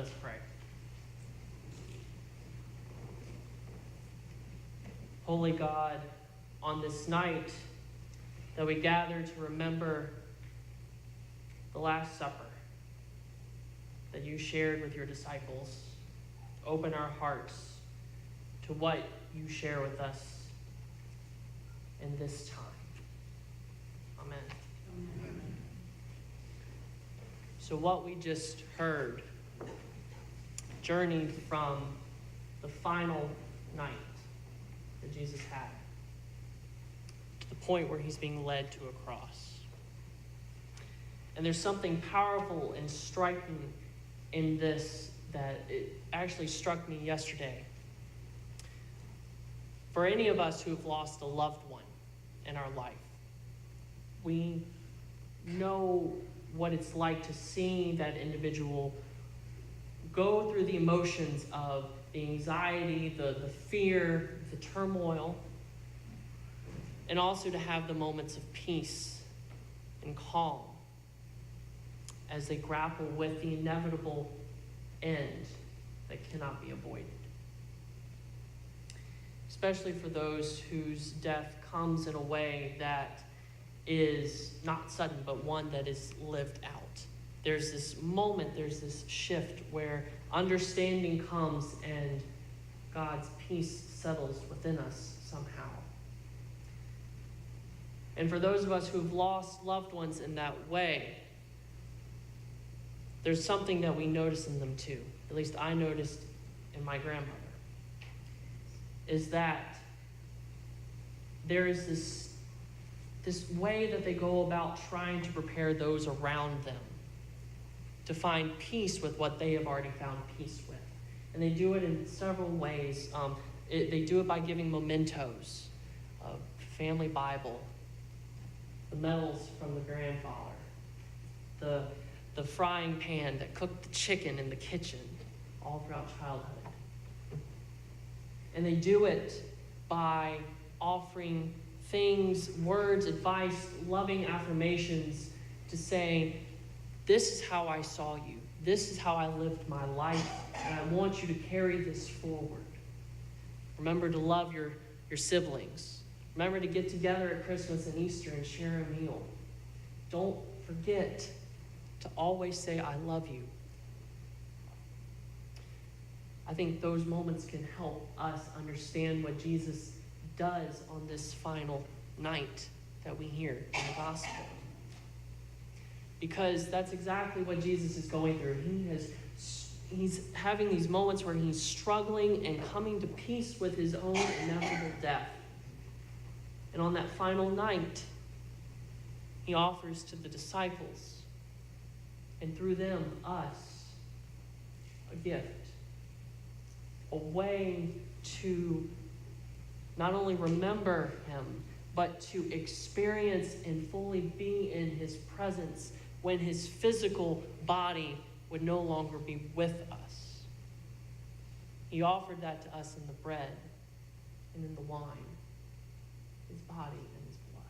us pray. Holy God, on this night that we gather to remember the Last Supper that you shared with your disciples, open our hearts to what you share with us in this time. Amen. Amen. So what we just heard journeyed from the final night that Jesus had to the point where he's being led to a cross. And there's something powerful and striking in this that it actually struck me yesterday. For any of us who have lost a loved one in our life, we know what it's like to see that individual go through the emotions of the anxiety, the fear, the turmoil, and also to have the moments of peace and calm as they grapple with the inevitable end that cannot be avoided. Especially for those whose death comes in a way that is not sudden, but one that is lived out. There's this moment, there's this shift where understanding comes and God's peace settles within us somehow. And for those of us who've lost loved ones in that way, there's something that we notice in them too. At least I noticed in my grandmother. Is that there is this way that they go about trying to prepare those around them to find peace with what they have already found peace with. And they do it in several ways. They do it by giving mementos, a family Bible, the medals from the grandfather, the frying pan that cooked the chicken in the kitchen all throughout childhood. And they do it by offering things, words, advice, loving affirmations to say, this is how I saw you. This is how I lived my life, and I want you to carry this forward. Remember to love your siblings. Remember to get together at Christmas and Easter and share a meal. Don't forget to always say, I love you. I think those moments can help us understand what Jesus does on this final night that we hear in the gospel. Because that's exactly what Jesus is going through. He's having these moments where he's struggling and coming to peace with his own inevitable death. And on that final night, he offers to the disciples, and through them, us, a gift. A way to not only remember him, but to experience and fully be in his presence when his physical body would no longer be with us. He offered that to us in the bread and in the wine, his body and his blood.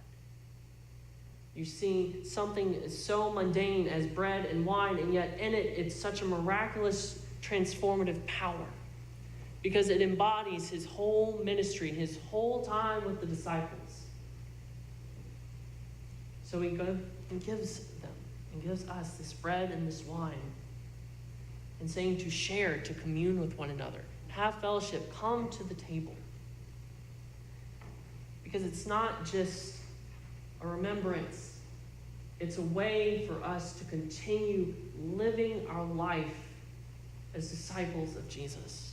You see something so mundane as bread and wine, and yet in it, it's such a miraculous, transformative power. Because it embodies his whole ministry, his whole time with the disciples. So he goes and gives them, and gives us this bread and this wine, and saying to share, to commune with one another, have fellowship, come to the table. Because it's not just a remembrance, it's a way for us to continue living our life as disciples of Jesus.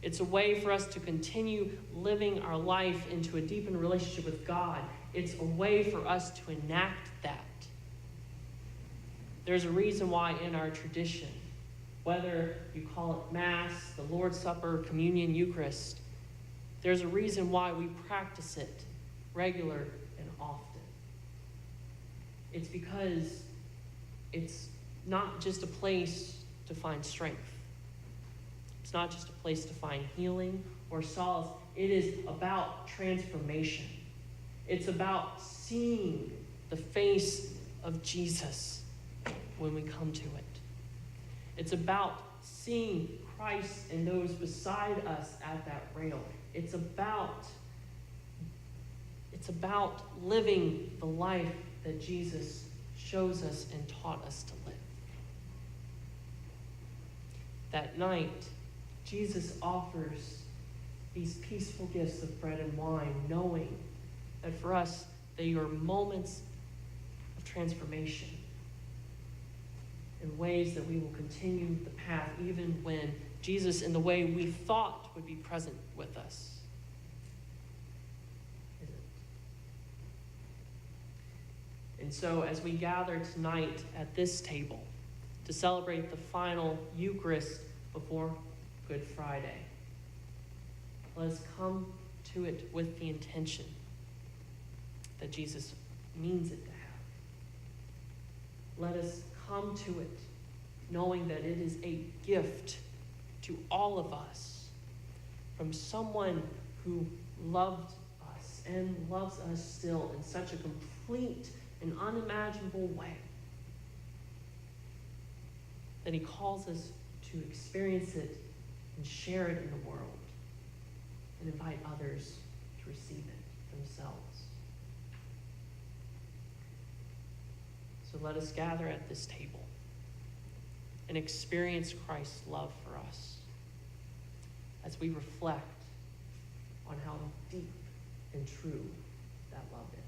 It's a way for us to continue living our life into a deepened relationship with God. It's a way for us to enact that. There's a reason why in our tradition, whether you call it Mass, the Lord's Supper, Communion, Eucharist, there's a reason why we practice it regular and often. It's because it's not just a place to find strength. It's not just a place to find healing or solace. It is about transformation. It's about seeing the face of Jesus when we come to it. It's about seeing Christ and those beside us at that rail. It's about living the life that Jesus shows us and taught us to live. That night, Jesus offers these peaceful gifts of bread and wine, knowing that for us, they are moments of transformation in ways that we will continue the path even when Jesus, in the way we thought would be present with us, isn't. And so as we gather tonight at this table to celebrate the final Eucharist before Good Friday, let us come to it with the intention that Jesus means it to have. Let us come to it knowing that it is a gift to all of us from someone who loved us and loves us still in such a complete and unimaginable way that he calls us to experience it and share it in the world and invite others to receive it themselves. So let us gather at this table and experience Christ's love for us as we reflect on how deep and true that love is.